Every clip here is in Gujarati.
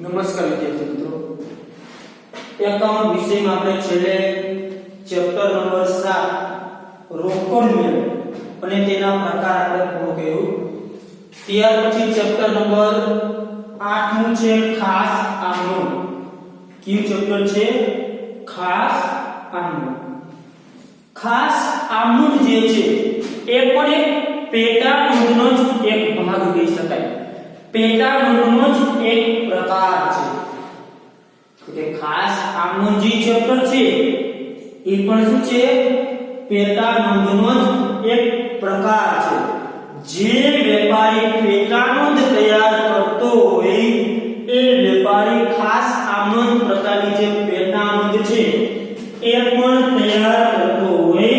નમસ્કાર વિદ્યાર્થી મિત્રો, એકાઉન્ટ વિષયમાં આપણે છેલ્લે ચેપ્ટર નંબર 7 રોકડ મેળ અને તેના પ્રકાર આપણે પૂરું કર્યું. ત્યાર પછી ચેપ્ટર નંબર 8 નું છે ખાસ આમનોંધ. કયું ચેપ્ટર છે? ખાસ આમનોંધ. ખાસ આમનોંધ જે છે એ પણ એક પેટા નોંધનો જ એક ભાગ કહી શકાય. પેટા નોંધનો જ એક પ્રકાર છે. કે ખાસ આમનોંધ જે ચેપ્ટર છે એ પણ શું છે? પેટા નોંધનો જ એક પ્રકાર છે. જે વેપારી પેટા નોંધ તૈયાર કરતો હોય એ વેપારી ખાસ આમનોંધ પ્રકારની જે પેટા નોંધ છે એ પણ તૈયાર કરતો હોય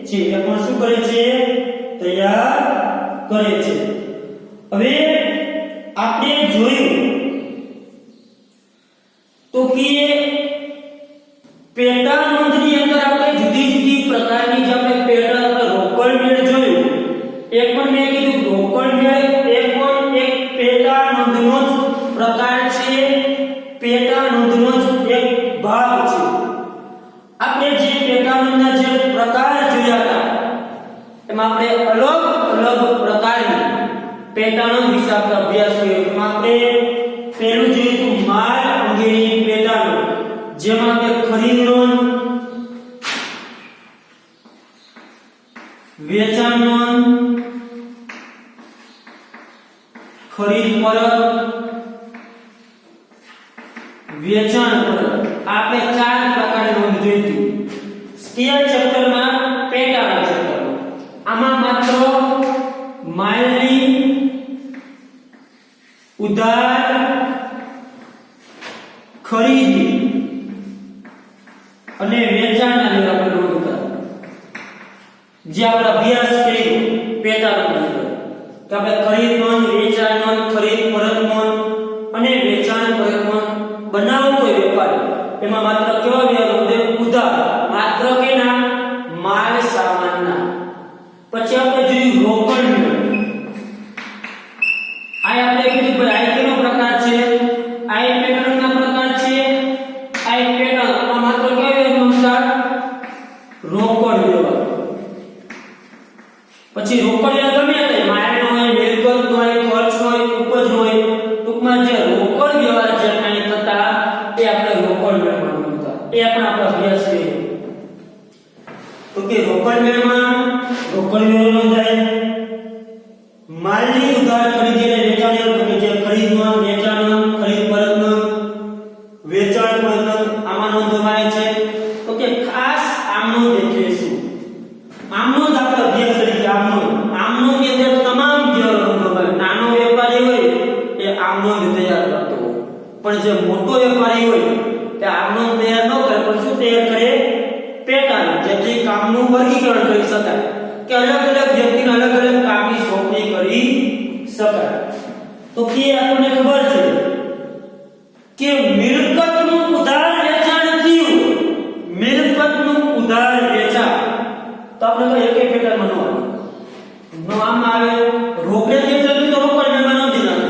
છે. એ પણ શું કરે છે? તૈયાર કરે છે. હવે આપણે જોયું તો કે પેટા નોંધની અંદર આપણે જુદી જુદી પ્રકારની જે આપણે પેટા રોકડ મેળ જોયું. એક પણ મેં કીધું રોકડ મેળ એ પણ એક પેટા નોંધનો જ પ્રકાર છે, પેટા નોંધનો જ એક ભાગ છે. આપણે જે પેટા નોંધના જે પ્રકાર જોયા હતા એમાં આપણે અલગ અલગ પ્રકારની પેટા નોંધ વિશે આપણે અભ્યાસ કર્યો. એમાં આપણે પહેલું જોયું તો માલ અંગેની પેટા નોંધ, જેમાં આપણે ખરીદ નોંધ, વેચાણ નોંધ, ખરીદ પરત, વેચાણ પરત, આપણે 4 પ્રકારની નોંધ જોઈ હતી. સ્કેલ ચેપ્ટરમાં પેટા નોંધ ચેપ્ટરમાં આમાં માત્ર માલની ઉધાર ખરીદી અને વેચાણના લેવા આપણે નોંધ હતા. જે આપણે અભ્યાસ કર્યો પેટા નોંધ તો આપણે ખરીદ નોંધ, વેચાણ નોંધ, ખરીદ પરત નોંધ અને વેચાણ પરત નોંધ બનાવતો હોય વેપારી એમાં માત્ર કેવા વ્યવહાર ઉધાર, માત્ર કેના? માલ સામાનના. પછી આપણે જોયું રોકડ મેળ. આ આપણે કીધું ભાઈ આ કેનો પ્રકાર છે? આ પેટર્નના પ્રકાર છે. આ પેટર્ન માત્ર કેવા અનુસાર રોકડ વ્યવહાર. પછી રોકડ વ્યવહાર ગમે તે માલનો હોય, મિલકતનો હોય, ખર્ચનો હોય, ઉપજ હોય, ટૂંકમાં જે રોકડ વ્યવહાર છે અહીં થતા એ આપણે રોકડ વ્યવહાર ગણતા. એ આપણે અભ્યાસ કર્યો. તો કે રોકડ વ્યવહારમાં રોકડ વ્યવહાર નોંધાય માલની ઉધાર ખરીદી અને વેચાણ નોંધ, જે ખરીદ નોંધ, વેચાણ નોંધ, ખરીદ પરત નોંધ, વેચાણ પરત નોંધ આમાં નોંધવામાં આવે છે. તો કે ખાસ આમનોંધ એટલે શું? આમનોંધ આપણે અભ્યાસ કરીએ. આમનોંધની અંદર તમામ વ્યવહારો નોંધવામાં આવે. નાનો વેપારી હોય એ આમનોંધ તૈયાર કરતો હોય, પણ જે મોટો વેપારી હોય તે આમનોંધ તૈયાર ન કરે, પણ શું તૈયાર કરે? પેટા નોંધ. જેથી કામનું વર્ગીકરણ કરી શકાય કે અલગ અલગ વ્યક્તિને અલગ અલગ કામની સોંપણી કરી શકાય. તો કે આપણને ખબર છે કે મિલકતનું ઉધાર વેચાણ થયું. મિલકતનું ઉધાર વેચાણ તો આપણે તો એક પેટા મનવાનું નામ આવે. રોકડેથી વેચાણ તો રોકડ મેળમાં નોંધી નાખે.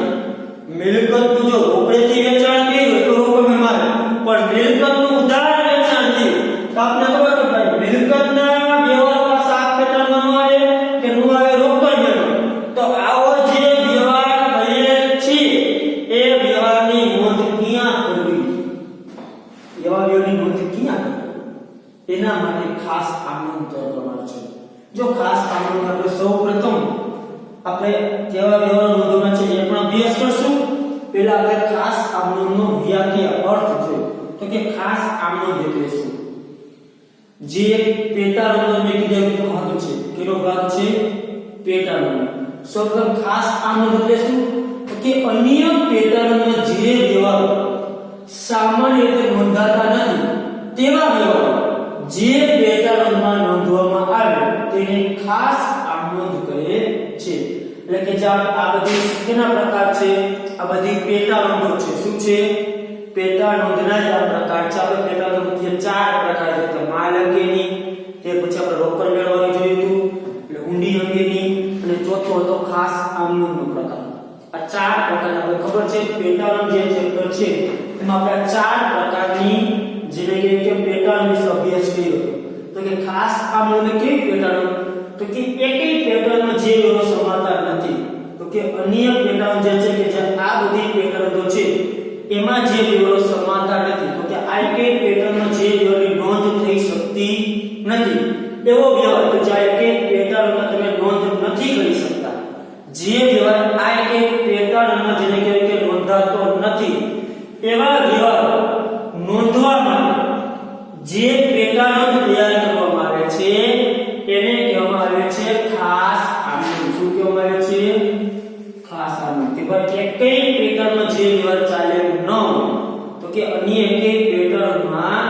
મિલકતનું જો રોકડેથી વેચાણ થયું તો રોકડ મેળમાં આવે, પણ મિલકતનું ઉધાર વેચાણ થયું તો આપણે ખબર કે ભાઈ મિલકતના વ્યવહારમાં 7 પેટામાં નો આવે કે નો આવે રોકડ મેળમાં. તો આવો જે વ્યવહાર થયેલ છે એ વ્યવહારની નોંધ ક્યાં કરવી? એવા વ્યવહારની નોંધ ક્યાં કરવી? એના માટે ખાસ આમનોંધ તૈયાર કરવાનો છે. જો ખાસ આમનોંધ આપણે સૌપ્રથમ આપણે કેવા વ્યવહાર નોંધવાના છે એ પણ અભ્યાસ કરશું. પહેલા આપણે ખાસ આમનોંધનો વ્યાખ્યા અર્થ જોઈએ. તો કે ખાસ આમનોંધ એટલે શું? જે પેટા નોંધ મેં કીધું ભાગ છે. કેનો ભાગ છે? પેટા નોંધ. સૌપ્રથમ ખાસ આમનોંધ એટલે શું? તો કે અન્ય પેટા નોંધમાં જે વ્યવહારો સામાન્ય રીતે નોંધાતા નથી તેવા વ્યવહારો જે પેટા નોંધમાં નોંધવામાં આવે તેને ખાસ આમનોંધ કહે છે. એટલે કે જે આ બધી કેના પ્રકાર છે? આ બધી પેટા નોંધો છે. શું છે? પેટા નોંધના જ આ પ્રકાર છે. આપણે પેટા નોંધ મુખ્ય 4 પ્રકાર છે. તો માલ અંગેની, તે પછી આપણે રોકડ મેળવવાની જોયું હતું, એટલે ઊંડી અંગેની, અને ચોથો હતો ખાસ આમનોંધનો પ્રકાર. આ ચાર પ્રકારના આપણે ખબર છે પેટાનું જે ચેપ્ટર છે એમાં આપણે ચાર પ્રકારની જેને કે પેટર્ન વિશે અભ્યાસ કર્યો તો કે ખાસ આ મને કેવી પેટર્ન તો કે એકેય પેટર્નમાં જે એવો સમાનતા નથી તો કે અન્ય પેટર્ન જે છે કે જે આ બધી પેટર્નો છે એમાં જે એવો સમાનતા નથી તો કે આ એકેય પેટર્નમાં જે એની નોંધ થઈ શકતી નથી એવો વ્યવહાર તો જે એકેય પેટર્નમાં તમે નોંધ નથી કરી શકતા જે વ્યવહાર આ એકેય પેટર્નમાં જેને કહેવાય કે નોંધાતો નથી એવા વ્યવહાર નોંધવા માટે જે પેટર્ન તૈયાર કરવામાં આવે છે એને કહેવામાં આવે છે ખાસ આમનું શું કહેવામાં આવે છે ખાસ આમનું કે ભાઈ એકેય પેટર્નમાં જે વ્યવહાર ચાલે ન હોય તો કે અન્ય એકેય પેટર્નમાં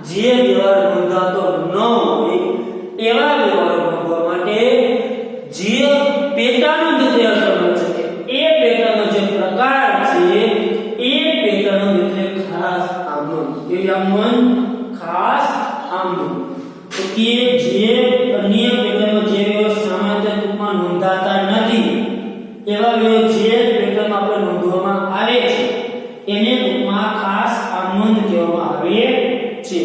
જે વ્યવહાર નોંધાતો ન હોય એવા વ્યવહાર નોંધવા માટે જે પેટર્ન તૈયાર કરવાનો છે એ પેટર્નનો જે પ્રકાર છે એ પેટર્ન એટલે ખાસ આમનું કે આમનું ખાસ આમનું તો કે જે અન્ય પેટર્નમાં જે સામાન્ય રૂપમાં નોંધાતા નથી એવા જે પેટર્ન આપણે નોંધવામાં આવે છે એને રૂપમાં ખાસ આમનું કહેવામાં આવે છે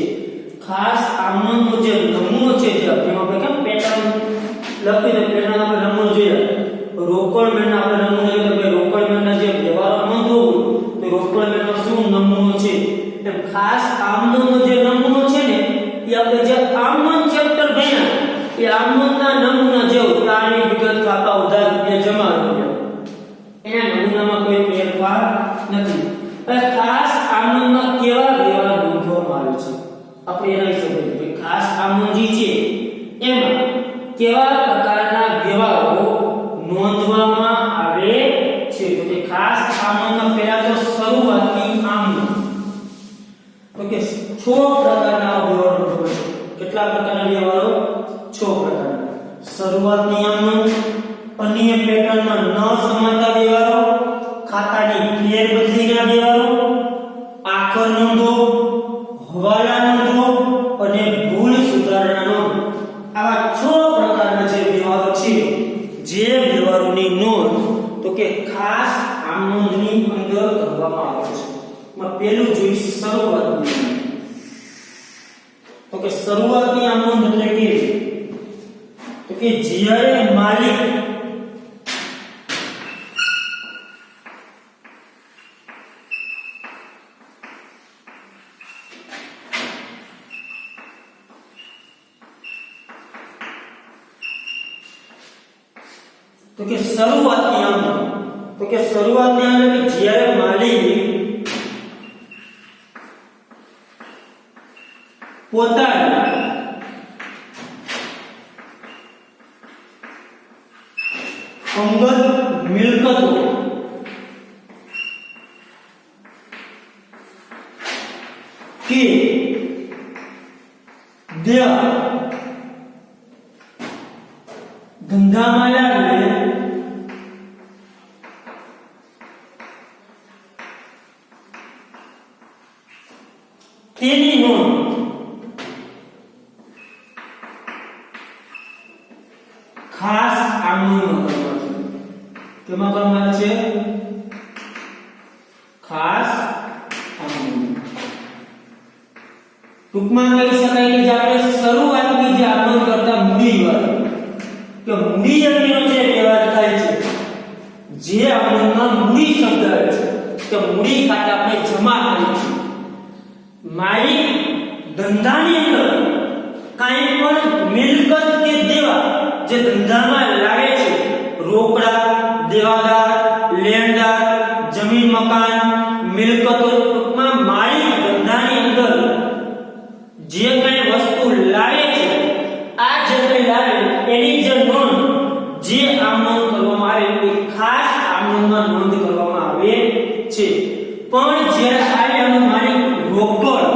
ખાસ આમનું જે નમૂનો છે જે આપણે કેમ પેટર્ન લખીને પેટર્ન આપણે નમૂનો જોઈએ રોકડ મેળના આપણે નમૂનો જોઈએ તો રોકડ મેળના જે વ્યવહારો નોંધવું તો રોકડ મેળનો શું નમૂનો છે એમ ખાસ આમનોનો જે નમૂનો છે ને એ આપણે જે આમનોન ચેપ્ટર ભણ્યા એ આમનોનના નમૂના જેવું તારીખ વિગત ખાતા ઉધાર રૂપિયા જમા રૂપિયા એના નમૂનામાં કોઈ ફેરફાર નથી હવે ખાસ આમનોનમાં કેવા વ્યવહાર નોંધવામાં આવે છે આપણે એના વિશે બોલીએ કે ખાસ આમનોન જે છે એમાં કેવા પ્રકારના વ્યવહારો નોંધવામાં આવે છે તો કે ખાસ આમનોનમાં પહેલા તો શરૂઆતની આમનોન તો કે 6 પ્રકારના વ્યવહારો છે કેટલા પ્રકારના વ્યવહારો 6 પ્રકારના શરૂઆતની આમનોન અન્ય પેટર્નમાં ન સમાનતા વ્યવહારો ખાતાની ફેરબદલીના વ્યવહારો આખર નોંધો હવાલા નોંધો અને ભૂલ સુધારણા નોંધ આવા 6 પ્રકારના જે વ્યવહારો છે જે વ્યવહારોની નોંધ તો કે ખાસ આમનોંધની અંદર કરવામાં આવે છે માં પહેલું જોઈ શરૂઆતની તો કે શરૂઆતની આમનોંધ એટલે કે તો કે જ્યારે માલિક તો કે શરૂઆતની આમનોંધ તો કે શરૂઆતની આમનોંધ કે જ્યારે માલિક પોતાની અંગત મિલકતો કે દેવા ધંધામાં લાવે તેની નોંધ ખાસ આમનોંધમાં કરવાની કેમાં કરવાનું છે ખાસ આમનોંધ ટૂંકમાં કહી શકાય કે જે આપણે શરૂઆતની જે આમનોંધ કરતા મૂડી વાળી કે મૂડી અંગેનો જે વ્યવહાર થાય છે જે આમનોંધમાં મૂડી શબ્દ આવે છે કે મૂડી ખાતે આપણે જમા કરી છે માલિક ધંધાની અંદર કાંઈ પણ મિલકત કે દેવા જે ધંધામાં લાગે છે રોકડા દેવાદાર લેણદાર જમીન મકાન મિલકતો ટૂંકમાં માલિક ધંધાની અંદર જે કઈ વસ્તુ લાગે છે આ જે કઈ લાગે એની જે નોંધ જે આમનોંધ કરવામાં આવે એ ખાસ આમનોંધમાં નોંધ કરવામાં આવે છે પણ જ્યારે આનો માલિક રોકડ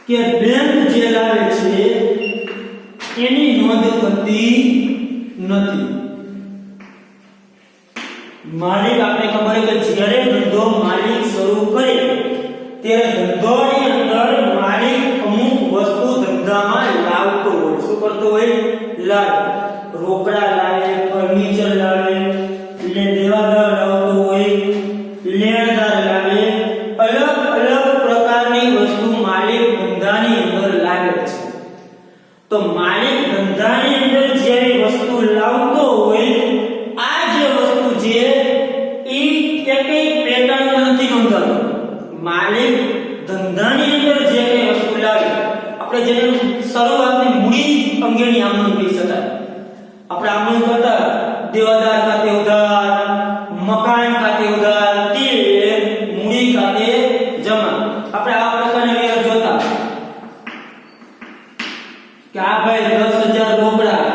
કે બેંક જે લાવે છે એની નોંધ થતી નથી માલિક આપણે ખબર છે કે જ્યારે ધંધો માલિક શરૂ કરે ત્યારે ધંધોની અંદર માલિક અમુક વસ્તુ ધંધામાં લાવતો હોય શું કરતો હોય લાવે રોકડા લાવે ફર્નિચર લાવે એટલે જોતા દેવાદાર ખાતે ઉધાર, મકાન ખાતે ઉધાર કે મૂડી ખાતે જમા. આપણે આ પ્રકારના વ્યવહાર જોતા કે આ ભાઈ 10,000 રોકડા,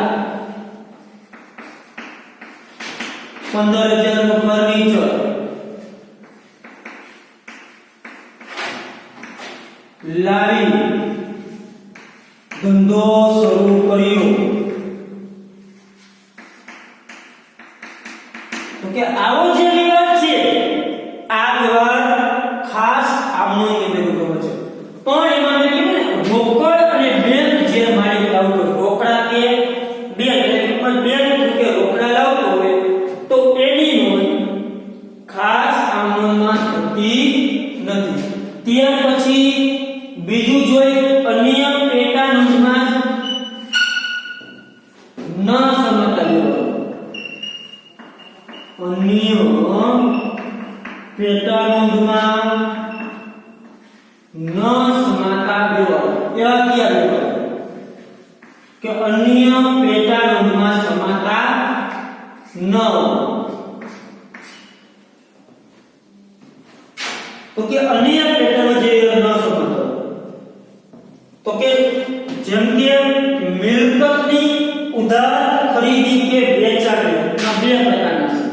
15,000 નું ફર્નિચર, લાવી ધંધો શરૂ કર્યો. તો કે આવો જે વ્યવહાર છે આ વ્યવહાર ખાસ આમનો નિવેદનો છે. પણ એમાં મેં કીધું ને રોકડ અને બેંક જે માલિક લાવતો રોકડા કે બેંક એટલે પણ બેંક કે રોકડા લાવતો હોય તો એની નોંધ ખાસ આમનોમાં થતી નથી. ત્યાર પછી બીજું જોઈ અન્ય પેટા નોંધમાં ન સમતા વ્યવહાર. અન્ય પેટા નોંધમાં ન સમાતા વ્યવહાર. એવા કયા વ્યવહાર કે અન્ય પેટા નોંધમાં સમાતા ન. તો કે અન્ય પેટાનો જે ન સમાતો તો કે જેમ કે મિલકતની ઉધાર ખરીદી કે વેચાણ ના બે પ્રકારના છે.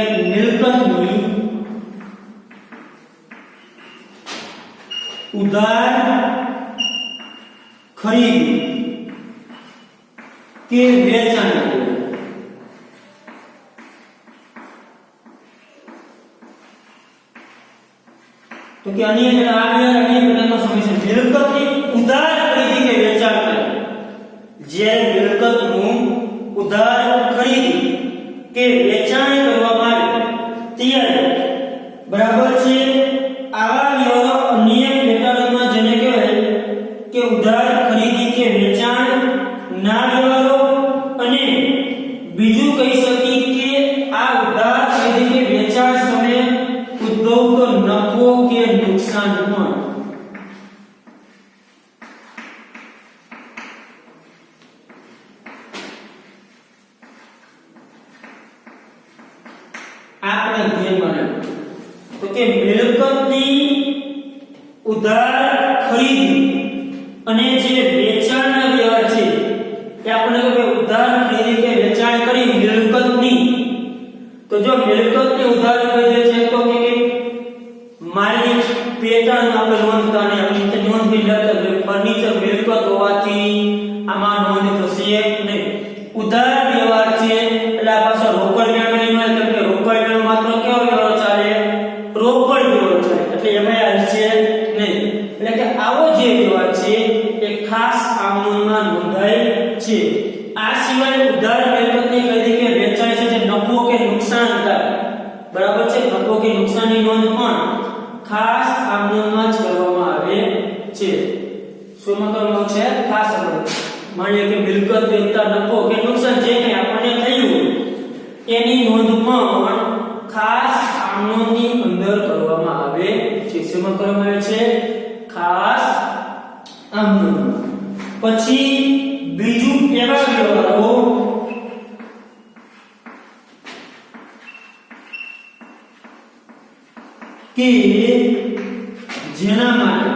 એક મિલકતની ઉધાર ખરીદી કે વેચાણ. તો કે અન્ય પ્રકારનો સમય છે મિલકતની ઉધાર ખરીદી કે વેચાણ કરે. જે મિલકતનું ઉધાર ખરીદી કે વેચાણ કરવામાં આવે ત્યારે બરાબર છે આવા વ્યવહારો અન્ય પેટાળમાં જેને કહેવાય કે ઉધાર ખરીદી કે વેચાણ ના વ્યવહારો. અને બીજું કહી શકી કે આ ઉધાર ખરીદી કે વેચાણ સમયે ઉદ્ભવતો નફો કે નુકસાન પણ. આપણે ધ્યાનમાં રાખવું તો કે મિલકતની ઉધાર ખરીદી અને જે વેચાણના વ્યવહાર છે કે આપણે કે ઉધાર ખરીદી કે વેચાણ કરી મિલકતની. તો જો મિલકતની ઉધાર ખરીદે છે તો કે માલિક પેટાણ આપણે નોંધતા ને આપણે નોંધ બી લેતા ફર્નિચર મિલકત હોવાથી આમાં નોંધ થશે નહીં. ઉધાર વ્યવહાર છે એટલે આ પાછો રોકડ વ્યવહાર નહીં કેમ કે રોકડ વ્યવહાર માત્ર કેવો વ્યવહાર ચાલે રોકડ વ્યવહાર ચાલે એટલે એમાં આવશે નહીં. એટલે કે આવો જે વ્યવહાર છે એ ખાસ આમનોમાં નોંધાય છે. આ સિવાય ઉધાર મિલકતની ખરીદી કે વેચાણ છે જે નફો કે નુકસાન થાય બરાબર છે. નફો કે નુકસાનની નોંધ પણ ખાસ આમનોમાં જ કરવામાં આવે છે. શું કરવામાં છે ખાસ આમનોન. માની કે મિલકત વેચતા નફો કે નુકસાન જે કંઈ આપણને થયું એની નોંધ પણ ખાસ આમનોનની અંદર કરવામાં આવે છે. શું કરવામાં આવે છે ખાસ આમનોન. પછી બીજું એવા વ્યવહારો કે જેના માટે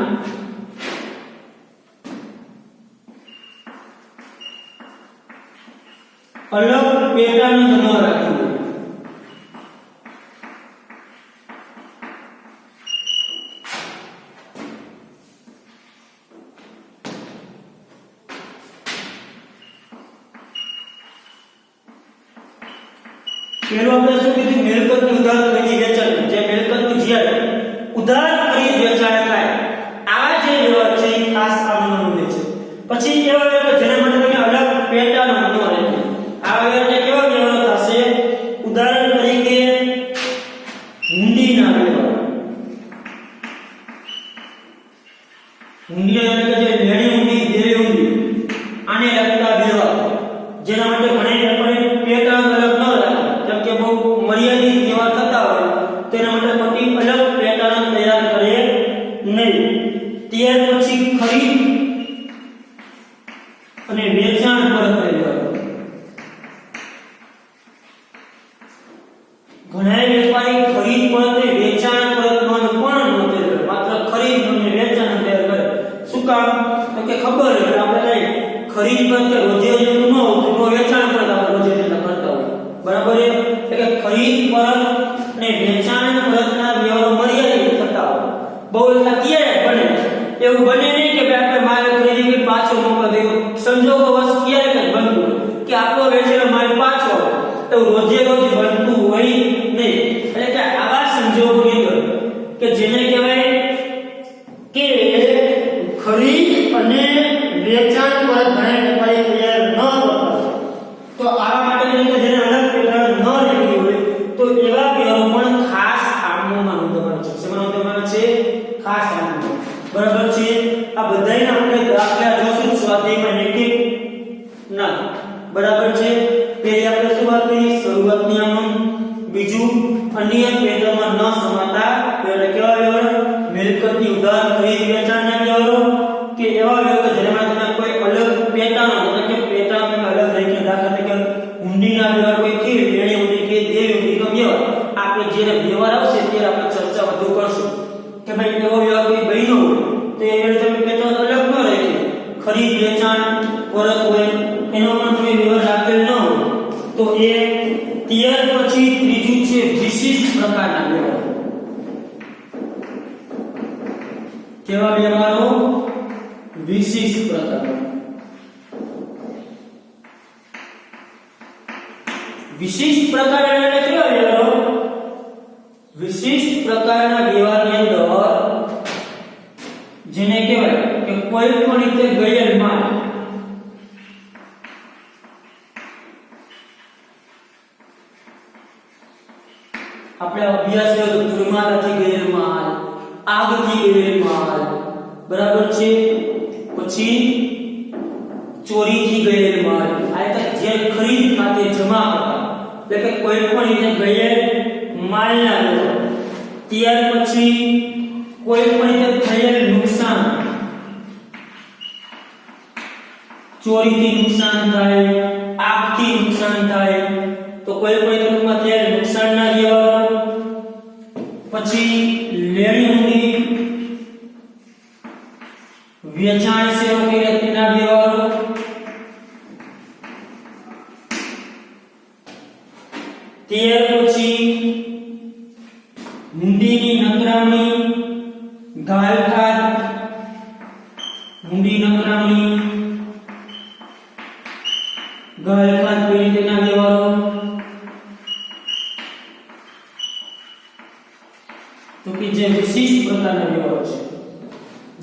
અલગ પેટાનું ન રાખવું. પેલું આપણે શું કીધું મિલકતની ઉધાર ખરીદી વેચાણ. જે મિલકતનું જ્યારે ઉધાર ખરીદ વેચાણ થાય આ જે વ્યવહાર છે એ ખાસ આમનો નોંધે છે. પછી એવા વ્યવહાર જેના માટે તમે અલગ પેટાનો ન રાખે. આ વ્યવહારને કેવા વ્યવહાર થશે ઉદાહરણ તરીકે હુંડીના વ્યવહાર. હુંડી એટલે કે જે લેણી હુંડી દેવી હુંડી આને લગતા વ્યવહાર જેના માટે ઘણી આપણે પેટા અલગ ન રાખે કેમ કે બહુ મર્યાદિત વ્યવહાર થતા હોય તેના માટે મોટી અલગ ઘણા વેપારી ખરીદ પરત ને વેચાણ પરત નોંધ પણ નોંધે છે, માત્ર ખરીદ અને વેચાણ અંગે કરે. શું કામ? તો કે ખબર છે આપણે કઈ ખરીદ પર કે રોજે રોજનું ન હોતું તો વેચાણ પર આપણે રોજે રોજ કરતા હોય. બરાબર છે? એટલે કે ખરીદ પરત અને વેચાણ પરતના વ્યવહારો મર્યાદિત થતા હોય. બહુ એટલા ક્યારે બને? એવું બને નહીં કે આપણે માલ ખરીદી કરી પાછો મોકલી દેવો. સંજોગો વશ ક્યારે બનતું કે આપણો વેચેલો માલ પાછો તો રોજે રોજ બનતું હોય નહીં. એટલે કે આવા સંજોગોની અંદર કે જેને કહેવાય કે ખરીદ અને વેચાણ પર ઘણા વેપારી તૈયાર ન કરતા, તો આવા માટે જેને અલગ પેટર્ન ન લેવી હોય તો એવા વ્યવહારો પણ ખાસ આમનોમાં નોંધવામાં છે. શેમાં નોંધવામાં છે? ખાસ આમનો. બરાબર છે? આ બધાયના આપણે દાખલા જોશું સ્વાધ્યાયમાં લેખિત ના. બરાબર છે? પહેલી આપણે શું વાત કરી? શરૂઆતની આમનો. બીજું અનિયમ પેટર્નમાં ન સમાતા એટલે કેવા વ્યવહાર? મિલકતની ઉધાર ખરીદ વેચાણના વ્યવહારો કે એવા વ્યવહાર જેમાં તમે કોઈ અલગ પેટર્ન એટલે કે પેટર્ન તમે અલગ રાખી. દાખલા તરીકે હુંડીના વ્યવહાર કોઈ થી લેણી હુંડી કે દેવી હુંડીનો વ્યવહાર. આપણે જ્યારે વ્યવહાર આવશે ત્યારે આપણે ચર્ચા વધુ કરશું કે ભાઈ એવો વ્યવહાર કોઈ બન્યો હોય તો એ તમે પેટર્ન અલગ ન રાખી. ખરીદ વેચાણ પરત હોય એનો પણ તમે વ્યવહાર રાખેલ ન હોય તો એ ત્યાર પછી ત્રીજું છે વિશિષ્ટ પ્રકારના વ્યવહારો. કેવા વ્યવહારો? વિશિષ્ટ પ્રકારના. વિશિષ્ટ પ્રકારના એટલે કેવા વ્યવહારો? વિશિષ્ટ પ્રકારના વ્યવહારની અંદર જેને કહેવાય કે કોઈ પણ રીતે ગયેલ માલ આપણે અભ્યાસ કર્યો ધર્માદાથી ગયેલ માલ, આગથી ગયેલ માલ, બરાબર છે? પછી ચોરીથી ગયેલ માલ, આ તો જે ખરીદ ખાતે જમા હતા એટલે કે કોઈ પણ રીતે ગયેલ માલના વ્યવહાર. ત્યાર પછી કોઈ પણ રીતે થયેલ નુકસાન, ચોરીથી નુકસાન થાય, આગથી નુકસાન થાય તો કોઈ પણ રીતે થયેલ નુકસાનના વ્યવહાર. પછી લેણી હુંડી, વેચાણ સેવા કે તેના વ્યવહારો. ત્યાર પછી હુંડીની નકરામણી, ગાલખાત, હુંડી નકરામણી, ગાલખાત તેના વ્યવહારો. તો કે જે વિશિષ્ટ પ્રકારના વ્યવહારો છે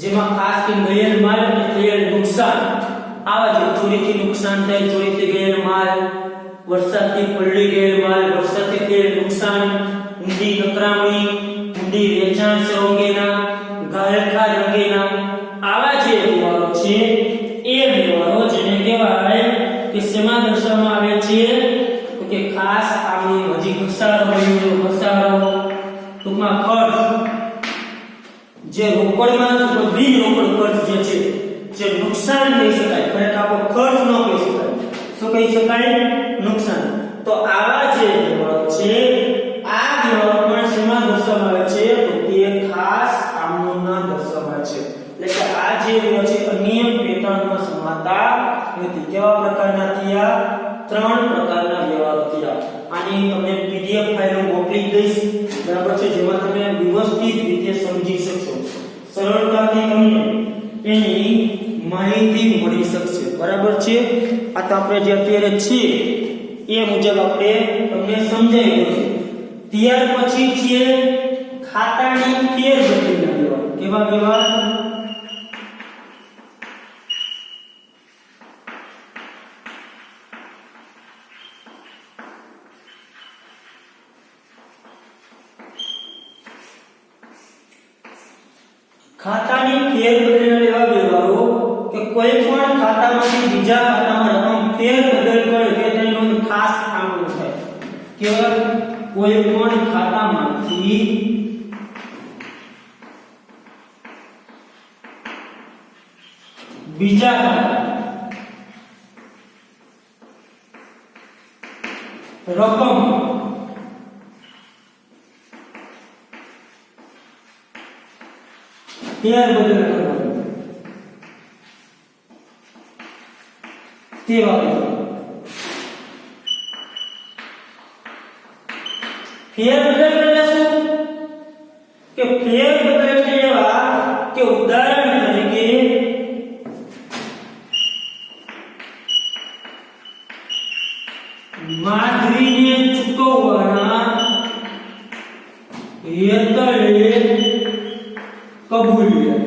જેમાં ખાસ કરીને ગયેલ માલ અને થયેલ નુકસાન આવા જે ચોરીથી નુકસાન થાય, ચોરીથી ગયેલ માલ, વરસાદથી પલળી ગયેલ માલ, વરસાદથી થયેલ નુકસાન, ઊંડી નકરામણી, ઊંડી વેચાણ અંગેના, ગાળખાર અંગેના આવા જે વ્યવહારો છે એ વ્યવહારો જેને કહેવાય કે શેમાં દર્શાવવામાં આવે છે તો કે ખાસ આમનો હજી ઘસારો હોય ઘસારો ટૂંકમાં ખર્ચ જે રોકડમાં બિન રોકડ ખર્ચ જે છે જે નુકસાન કહી શકાય, ખરેખર આપણો ખર્ચ ન કહી શકાય. શું કહી શકાય? નુકસાન. તો આવા જે વ્યવહારો છે આ વ્યવહારો પણ શેમાં દર્શાવવામાં આવે છે તો તે ખાસ આમનોમાં દર્શાવવામાં છે. એટલે કે આ જે વ્યવહાર છે અનિયમ પેટર્નમાં સમાતા નથી. કેવા પ્રકારના થયા? 3 પ્રકારના વ્યવહારો થયા. આની તમને પીડીએફ ફાઇલ મોકલી દઈશ, બરાબર છે, જેમાં તમે વ્યવસ્થિત રીતે સમજી શકશો, સરળતાથી તમને એની માહિતી મળી શકશે. બરાબર છે? આ તો આપણે જે અત્યારે છે એ મુજબ આપણે તમને સમજાવી દઈશું. ત્યાર પછી છે ખાતાની ફેરબદલીના વ્યવહાર. કેવા વ્યવહાર? ખાતાની ફેરબદલીના એવા વ્યવહારો કે કોઈ પણ ખાતામાંથી બીજા ખાતામાં રકમ ફેરબદલ કરે કે તેની નોંધ ખાસ આમનો થાય. કેવા? કોઈ પણ ખાતામાંથી બીજા ખાતામાં રકમ ફેરબદલ કરે કે તેની નોંધ ખાસ આમનો થાય. ફેરબદલ કરવાનો તે વાપરજો. ફેરબદલ એટલે શું કે ફેરબદલ એટલે એવા કે ઉદાહરણ તરીકે માધવીને ચૂકવવાના હેતલે કબૂલિયત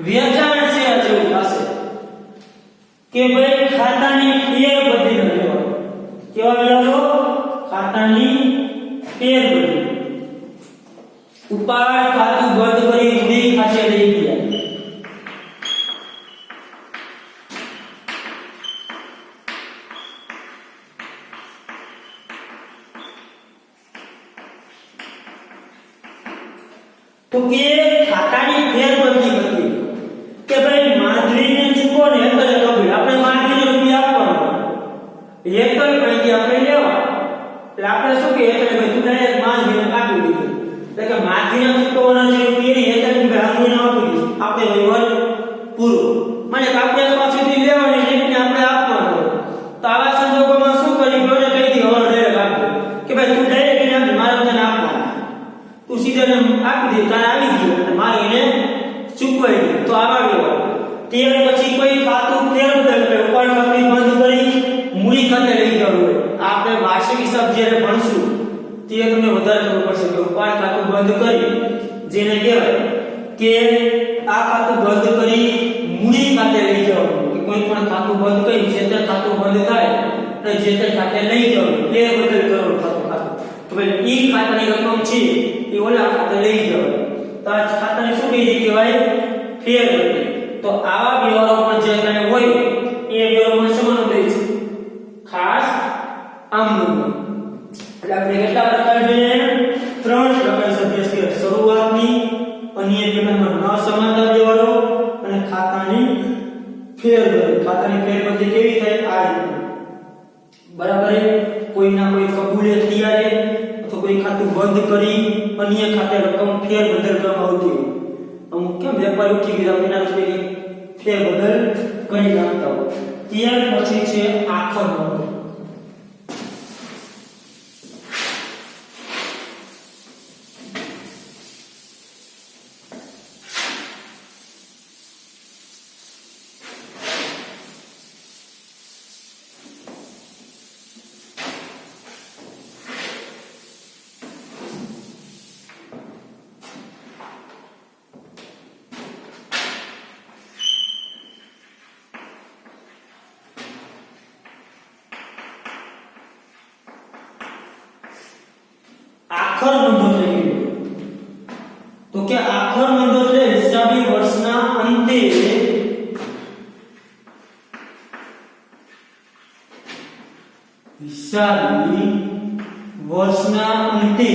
વેચાણ છે જેવું થશે કે ભાઈ ખાતાની ફેરબદલી લેવાનો. કેવા લેવાનો? ખાતાની ફેરબદલી. ઉપાડ ખાતું બંધ કરી મૂડી ખાતે લઈ ગયા. તો કે ખાતાની ફેરબદલી કરી કે ભાઈ માધવીને ચૂકવો ને હેતલ કબૂલ. આપણે માધવીને રૂપિયા આપવાનો, હેતલ કઈથી આપણે લેવા. એટલે આપણે શું કે હેતલ ભાઈ તું ડાયરેક્ટ માધવીને કાપી દીધું. એટલે કે માધવીને ચૂકવવાના જે રૂપિયા હેતલ ની ભાગીને આપી દીધું. આપણે વહીવટ પૂરો. મને આપણે પાસેથી લેવાની એકને આપણે આપવાનો. તો આવા સંજોગોમાં શું કરી ગયો કહી દી હવે ડાયરેક્ટ આપો કે ભાઈ તું ડાયરેક્ટ એને આપી, મારે તને આપવાના. તું સીધા ને આપી દે, તારે આવી ગયો અને મારે એને ચૂકવાઈ દે. તો આવા વ્યવહાર. ત્યાર પછી કોઈ ખાતું ફેરબદલ કરે, ઉપાડ ખાતું બંધ કરી મૂડી ખાતે લઈ જવું હોય. આપણે વાર્ષિક હિસાબ જ્યારે ભણશું તે તમને વધારે ખબર પડશે કે ઉપાડ ખાતું બંધ કરી જેને કહેવાય કે આ ખાતું બંધ કરી મૂડી ખાતે લઈ જવાનું. કે કોઈ પણ ખાતું બંધ કરી જે તે ખાતું બંધ થાય તો જે તે ખાતે લઈ જવાનું, ફેરબદલ કરવાનું ખાતું. તો ભાઈ ઈ ખાતાની રકમ છે એ ઓલા ખાતે લઈ જવાનું. તો આ ખાતાને શું કહેવાય? ફેરબદલી. તો આવા વ્યવહારો પણ જે કાંઈ હોય એ વ્યવહારમાં સમાન હોય છે, ખાસ આમ નંબર. એટલે આપણે કેટલા પ્રકાર જોઈએ? 3 પ્રકાર સભ્ય છે. શરૂઆતની, અન્ય પ્રકારમાં ન સમાંતર વ્યવહારો અને ખાતાની ફેરબદલી. ખાતાની ફેરબદલી કેવી થાય? આ રીતે. બરાબર. કોઈના કોઈ કબૂલિયત ત્યારે અથવા કોઈ ખાતું બંધ કરી અન્ય ખાતે રકમ ફેરબદલ કરવામાં આવતી હોય. અમુક કેમ વેપાર ઉઠી ગયા એના રૂપિયા ફેરબદલ કરી નાખતા હોય. ત્યાર પછી છે આખર નંબર. આખર નોંધો એટલે તો કે આખર નોંધો એટલે હિસાબી વર્ષના અંતે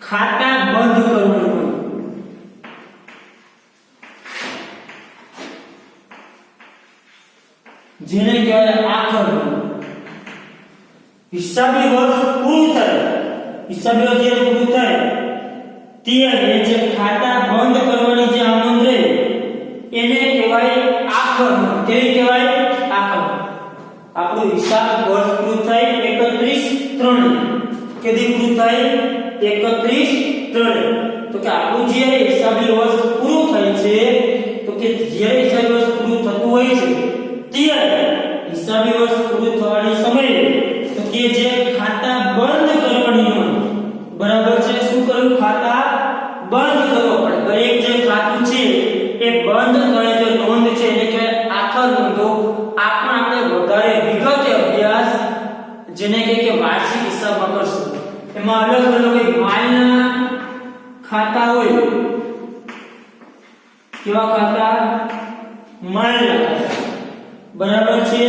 ખાતા બંધ કરવાનું. જેને કહેવાય આખર. હિસાબી વર્ષ પૂરું થાય, હિસાબી વર્ષ જ્યારે પૂરું થાય ત્યારે જે ખાતા બંધ કરવાની જે આમંત્રણ રહે એને કહેવાય આખર. કેવી કહેવાય? આખર. આપણું હિસાબ વર્ષ પૂરું થાય 31/3. કેદી પૂરું થાય? 31/3. તો કે આપણું જે હિસાબી વર્ષ પૂરું થાય છે તો કે જ્યારે હિસાબી વર્ષ પૂરું થતું હોય છે ત્યારે હિસાબી વર્ષ પૂરું થવાની સમયે તો કે જે ખાતા બંધ કરવાની નોંધ. બરાબર છે. શું કરવું? ખાતા બંધ કરવો પડે. દરેક જે ખાતું છે એ બંધ કરે જે નોંધ છે એટલે કે આખર નોંધો. આ પણ આપણે વધારે વિગતે અભ્યાસ જેને કે વાર્ષિક હિસાબમાં કરશું. એમાં અલગ અલગ માલના ખાતા હોય. કેવા ખાતા? માલના ખાતા. બરાબર છે.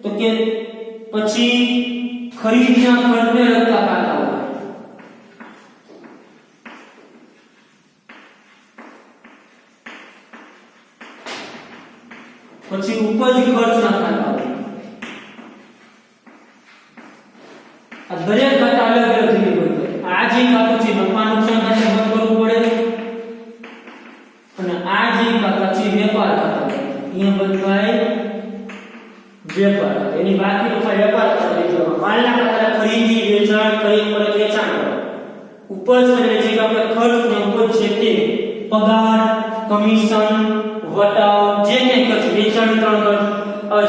તો કે પછી ખરીદના ખર્ચને લગતા ખાતા હોય. પછી ઉપજ ખર્ચના ખાતા હોય. આ દરેક ખાતા અલગ અલગ રીતે હોય. આ જે ખાતું છે નફા નુકસાન ખાતે બંધ કરવું પડે કહેવાય વેપાર. એની બાકી રૂપિયા વેપાર કરી દેવા. માલના પ્રકારે ખરીદી, વેચાણ, ખરીદ પરત, વેચાણ કરો. ઉપજ એટલે જે આપણે ખર્ચ ને ઉપજ છે તે પગાર, કમિશન, વટાવ, જે કંઈ ખર્ચ, વેચાણ વિતરણ ખર્ચ,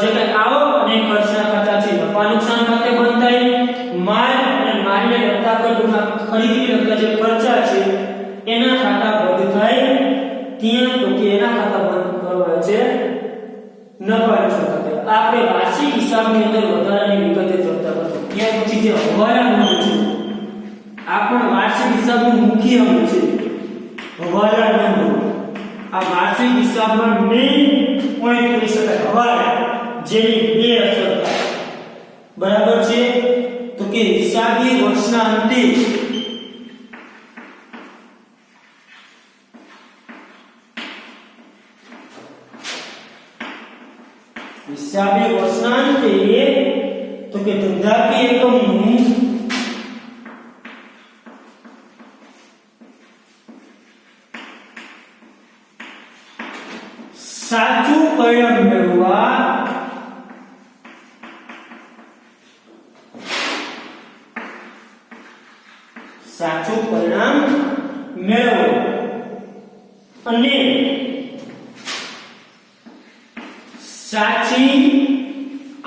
જે કંઈ આવક અને ખર્ચના ખાતા છે, નફા નુકસાન ખાતે બંધ થાય. માલ અને માલને લગતા કરતા ખરીદી લગતા જે ખર્ચા છે એના ખાતા બંધ થાય. ત્યાં તો કે એના ખાતા બંધ કરવા છે નફા નુકસાન ખાતે. આપણે વાર્ષિક હિસાબની અંદર વધારાની વિગતે ચર્ચા કરશું. ત્યાર પછી જે હવાલા નોંધ છે આ પણ વાર્ષિક હિસાબનું મુખ્ય અંગ છે. હવાલા નોંધ આ વાર્ષિક હિસાબમાં મેઇન પોઈન્ટ કહી શકાય. હવાલા જેની બે અસર થાય. બરાબર છે. તો કે હિસાબી વર્ષના અંતે હિસાબી વર્ષના અંતે તો કે ધંધાકીય એકમનું સાચું પરિણામ મેળવવા અને સાચી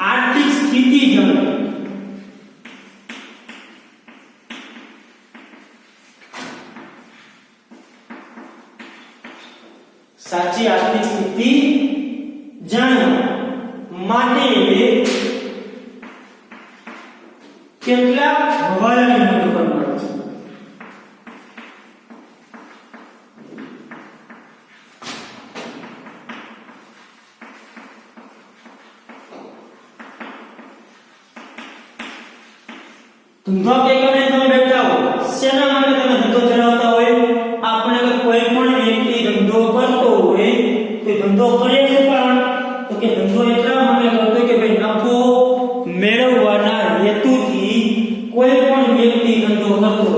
આર્થિક સ્થિતિ જાણવી. સાચી આર્થિક સ્થિતિ જાણવા માટે કેટલાક હવાલાની નોંધ કરવાની છે. ધંધો કે કરીને તમે બેઠા હો, શેના માટે તમે ધંધો ચલાવતા હોય? આપણે કોઈ પણ વ્યક્તિ ધંધો કરતો હોય તો ધંધો કરે છે પણ તો કે ધંધો એટલા માટે કરતો કે ભાઈ નફો મેળવવાના હેતુથી કોઈ પણ વ્યક્તિ ધંધો કરતો.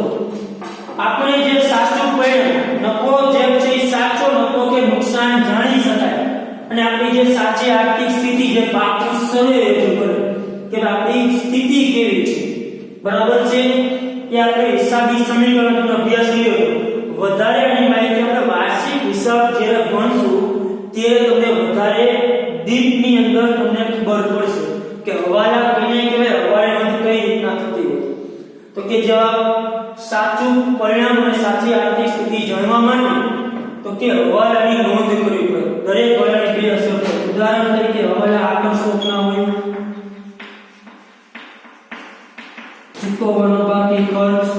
આપણે જે સાચું પરિણામ નફો જે છે સાચો નફો કે નુકસાન જાણી શકાય અને આપણી જે સાચી આર્થિક સ્થિતિ જે પાકું સર્વે રજૂ કરે કે આપણી સ્થિતિ કેવી છે. બરાબર છે. કે આપણે હિસાબી સમીકરણનો અભ્યાસ કર્યો. વધારેની માહિતી આપણે વાર્ષિક હિસાબ જ્યારે ભણશું ત્યારે તમને વધારે ડીપની અંદર તમને ખબર પડશે કે હવાલા કોને કહેવાય, હવાલાની કઈ રીતના થતી હોય. તો કે જવાબ સાચું પરિણામ અને સાચી આર્થિક સ્થિતિ જાણવા માટે તો કે હવાલાની નોંધ કરવી પડે. દરેક હવાલાની બે અસર છે. ઉદાહરણ તરીકે હવાલા આકર્ષકના હોય, ચૂકવવાનો બાકી ખર્ચ,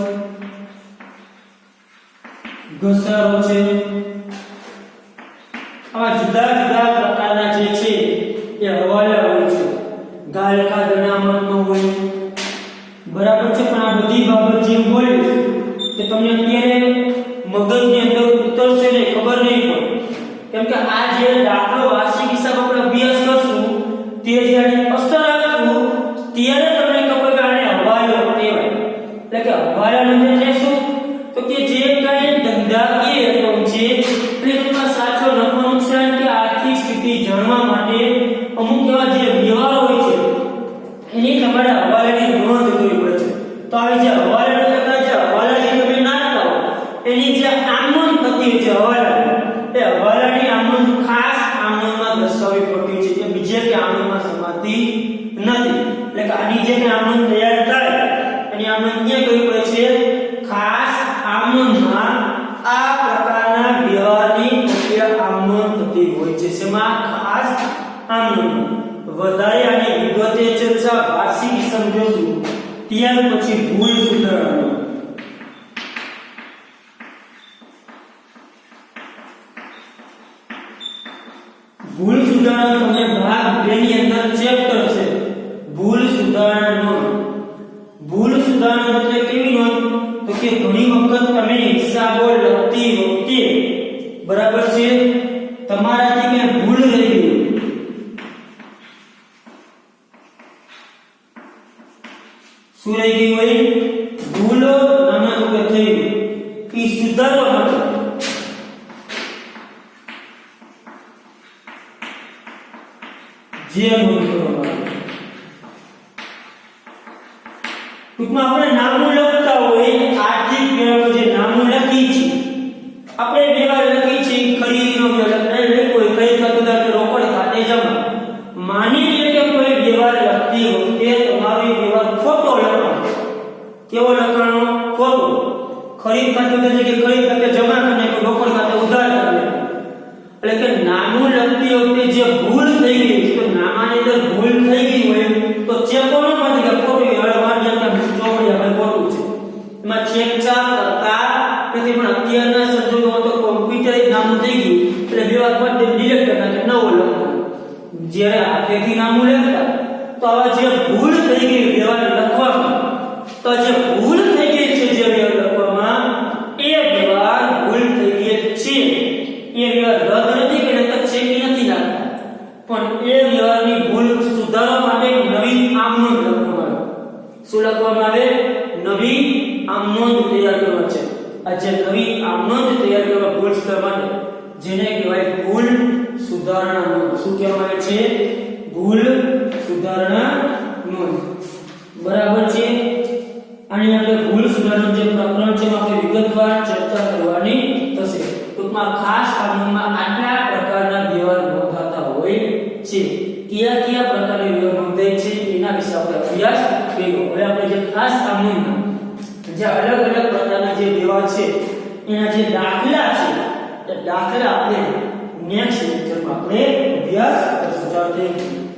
ઘસારો છે. આવા જુદા જુદા પ્રકારના જે છે એ હવાલા હોય છે. ગાળકા અનામતનો હોય. બરાબર છે. પણ આ બધી બાબત જે બોલે કે તમને અત્યારે મગજની અંદર ઉતરશે ને ખબર નહીં પડે. કેમ કે આ જે દાખલો વાર્ષિક હિસાબ આપણે અભ્યાસ કરશું તે જ્યારે અસર આપશું ત્યારે તમને ખબર કે આને હવાલો કહેવાય. એટલે કે હવાલાનો એટલે શું? તો કે જે કાંઈ ધંધાકીય એકમ છે તેમાં સાચો નફો નુકસાન કે આર્થિક સ્થિતિ જાણવા માટે અમુક એવા જે વ્યવહાર હોય છે એની તમારે હવાલાની નોંધ કરવી પડે છે. તો આ જે હવાલા એટલે જે હવાલા જે તમે નાખતા હો એની જે આમનોંધ થતી હોય છે હવાલા એ હવાલાની આમનોંધ ખાસ આમનોંધમાં દર્શાવવી પડતી છે. જે બીજે કે આમનોંધમાં સમાતી નથી. એટલે કે આની જે આમનોંધ તૈયાર થાય એની આમનોંધ ક્યાં કરવી પડે છે? ખાસ આમનોંધમાં આ પ્રકારના વ્યવહારની પ્રક્રિયા આમનોંધ થતી હોય છે. જેમાં ખાસ આમનોંધ. વધારે આની વિગતે ચર્ચા વાર્ષિક સમજોશું ત્યાર પછી ભૂલ સુધારણા. ભૂલ સુધારણા તમને ભાગ 2 ની અંદર ચેપ્ટર છે ભૂલ સુધારણા નોંધ. ભૂલ સુધારણા એટલે કેવી નોંધ? તો કે ઘણી વખત તમે હિસાબો લખતી વખતે બરાબર છે તમારાથી કે ભૂલ રહી ગઈ. શું રહી ગઈ હોય? ભૂલો નાના રૂપે થઈ ગઈ. એ સુધારવા માટે જે નોંધ કરવામાં આવે. ટૂંકમાં આપણે નામું લખતા હોય આર્થિક વ્યવહાર જે નામું લખી છે આપણે વ્યવહાર લખી છે ખરીદનો વ્યવહાર લખ્યો હોય કઈ ખરીદદાર કે રોકડ ખાતે જમા. માની લે કે કોઈ વ્યવહાર લખતી વખતે તમારો વ્યવહાર ખોટો લખવાનો. કેવો લખવાનો? ખોટો. ખરીદ ખાતે કે ખરીદ ખાતે જમા કરીને કે રોકડ ખાતે ઉધાર કરે. એટલે કે નામું લખતી વખતે જે ભૂલ થઈ ગઈ છે તો નામાની અંદર ભૂલ થઈ ગઈ હોય તો ચેક કોનો માટે કે ખોટું વ્યવહાર ખોટું છે. એમાં ચેક ચાપ કરતા નથી પણ અત્યારના સંજોગોમાં તો કોમ્પ્યુટર નામું થઈ ગયું એટલે વ્યવહાર પર ડિલીટ કરી નાખે નવો લખવાનો. જ્યારે હાથેથી નામું લખતા તો આવા જે ભૂલ થઈ ગઈ વ્યવહાર લખવામાં તો જે ભૂલ થઈ ગઈ છે જે વ્યવહાર લખવામાં એ વ્યવહાર ભૂલ થઈ ગઈ છે એ વ્યવહાર રદ નથી કે નકર ચેક નથી નાખતા પણ એ વ્યવહારની ભૂલ સુધારવા માટે નવી આમનોંધ લખવામાં આવે. શું લખવામાં આવે? નવી આમનોંધ તૈયાર કરવા છે. આ જે નવી આમનોંધ તૈયાર કરવા ભૂલ સુધારવા માટે જેને કહેવાય ભૂલ સુધારણા નોંધ. શું કહેવાય છે? ભૂલ સુધારણા નોંધ. બરાબર છે. આની આપણે ભૂલ સુધારણા જે પ્રકરણ છે એમાં આપણે વિગતવાર ચર્ચા કરવાની થશે. ટૂંકમાં ખાસ આમનોંધમાં આટલા પ્રકારના વ્યવહાર નોંધાતા હોય છે. કયા કયા પ્રકારની વ્યવહાર નોંધાય છે એના વિશે આપણે અભ્યાસ કર્યો. હવે આપણે જે ખાસ આમનોંધમાં જે અલગ અલગ પ્રકારના જે વ્યવહાર છે એના જે દાખલા છે એ દાખલા આપણે નેક્સ્ટ લેક્ચરમાં આપણે અભ્યાસ કરશું.